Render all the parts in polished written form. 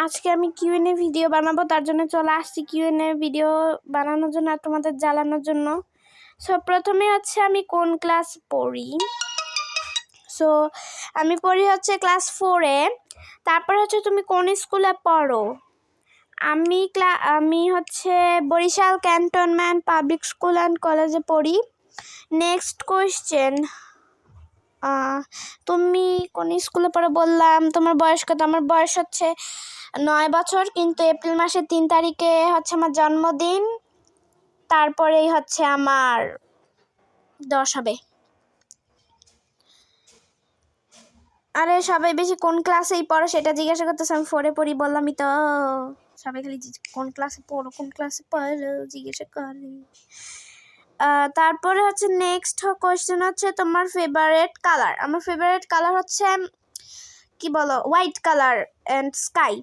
আজকে আমি QnA video বানাবো, তার জন্য চলে আসছি কিউএনএ ভিডিও বানানোর জন্য আর তোমাদের জ্বালানোর জন্য। সো প্রথমে হচ্ছে আমি কোন ক্লাস পড়ি। সো আমি পড়ি হচ্ছে ক্লাস 4-এ। তারপর হচ্ছে তুমি কোন স্কুলে পড়ো। আমি হচ্ছে Barishal cantonment public school and কলেজে পড়ি। নেক্সট কোয়েশ্চেন, তুমি কোন স্কুলে পড়ো বললাম। তোমার বয়স কত? আমার বয়স হচ্ছে 9 বছর, কিন্তু এপ্রিল মাসের 3 তারিখে হচ্ছে আমার জন্মদিন। তারপরেই হচ্ছে আমার 10 হবে। আরে সবাই বেশি কোন ক্লাসেই পড়ো সেটা জিজ্ঞাসা করতেছে। আমি 4-এ পড়ি বললামই তো। সবাই খালি কোন ক্লাসে পড়ো জিজ্ঞাসা করে। তারপরে হচ্ছে নেক্সট কোয়েশ্চেন হচ্ছে তোমার ফেভারিট কালার। আমার ফেভারিট কালার হচ্ছে কি বলো, হোয়াইট কালার অ্যান্ড স্কাই।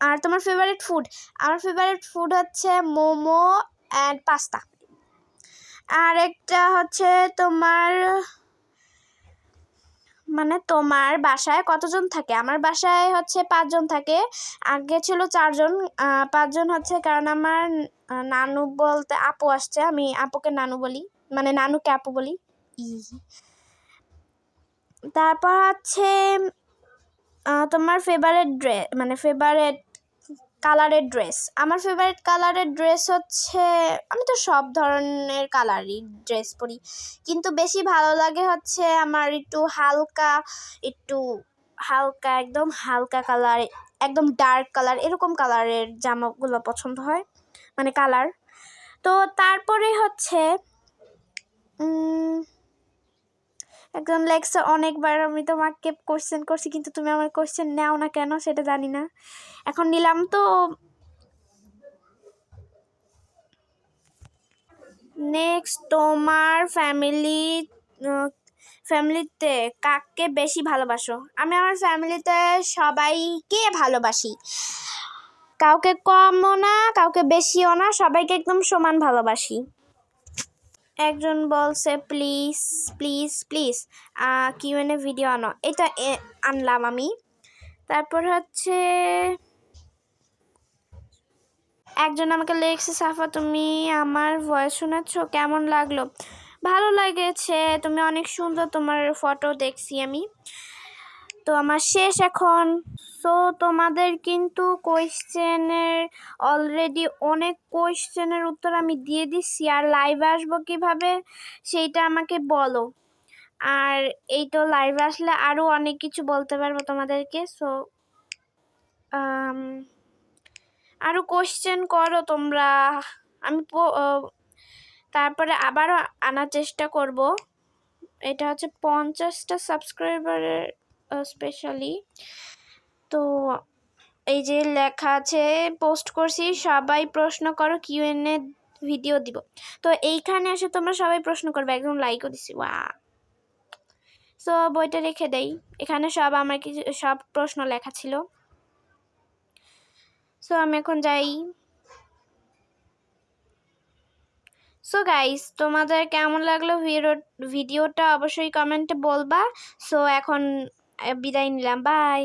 আর তোমার ফেভারিট ফুড? আমার ফেভারিট ফুড হচ্ছে মোমো অ্যান্ড পাস্তা। আর একটা হচ্ছে তোমার তোমার বাসায় কতজন থাকে? আমার বাসায় হচ্ছে 5 জন থাকে। আগে ছিল 4 জন, 5 জন হচ্ছে কারণ আমার নানু বলতে আপু আসছে, আমি আপুকে নানু বলি, নানুকে আপু বলি। তারপর হচ্ছে তোমার ফেভারিট ড্রেস, ফেভারিট কালারের ড্রেস। আমার ফেভারিট কালারের ড্রেস হচ্ছে, আমি তো সব ধরনের কালারই ড্রেস পরি, কিন্তু বেশি ভালো লাগে হচ্ছে আমার একটু হালকা একদম হালকা কালার, একদম ডার্ক কালার, এরকম কালারের জামাগুলো পছন্দ হয়, কালার। তো তারপরে হচ্ছে একদম লেগসে অনেকবার আমি তোমাকে কোশ্চেন করছি, কিন্তু তুমি আমার কোশ্চেন নাও না কেন সেটা জানি না। এখন নিলাম তো। নেক্সট, তোমার ফ্যামিলিতে কাকে বেশি ভালোবাসো? আমি আমার ফ্যামিলিতে সবাইকে ভালোবাসি, কাউকে কমও না কাউকে বেশিও না, সবাইকে একদম সমান ভালোবাসি। একজন বলছে please please please Q n A video আনো, এটা আনলাম আমি। তারপর হচ্ছে একজন আমাকে লিখছে, সাফা তুমি আমার ভয়েস শোনাচ্ছ, কেমন লাগলো? ভালো লেগেছে, তুমি অনেক সুন্দর, তোমার ফটো দেখছি আমি। তো আমার শেষ এখন। সো তোমাদের কিন্তু কোয়েশ্চেনের অলরেডি অনেক কোয়েশ্চেনের উত্তর আমি দিয়ে দিচ্ছি, আর লাইভে আসবো কিভাবে সেইটা আমাকে বলো। আর এই তো লাইভে আসলে আরও অনেক কিছু বলতে পারবো তোমাদেরকে। সো আরও কোয়েশ্চেন করো তোমরা, আমি তারপরে আবারও আনার চেষ্টা করব। এটা হচ্ছে 50টা সাবস্ক্রাইবারের স্পেশালি। তো এই যে লেখা আছে পোস্ট করছি, সবাই প্রশ্ন করো, কিউএনএ ভিডিও দিব। তো এইখানে এসে তোমরা সবাই প্রশ্ন করবে, একদম লাইকও দিছি। ওয়া, সো বইটা রেখে দেই, এখানে আমার কিছু সব প্রশ্ন লেখা ছিল। সো আমি এখন যাই। সো গাইস, তোমাদের কেমন লাগলো ভিডিওটা অবশ্যই কমেন্টে বলবা। সো এখন বিদায় নিলাম, বাই।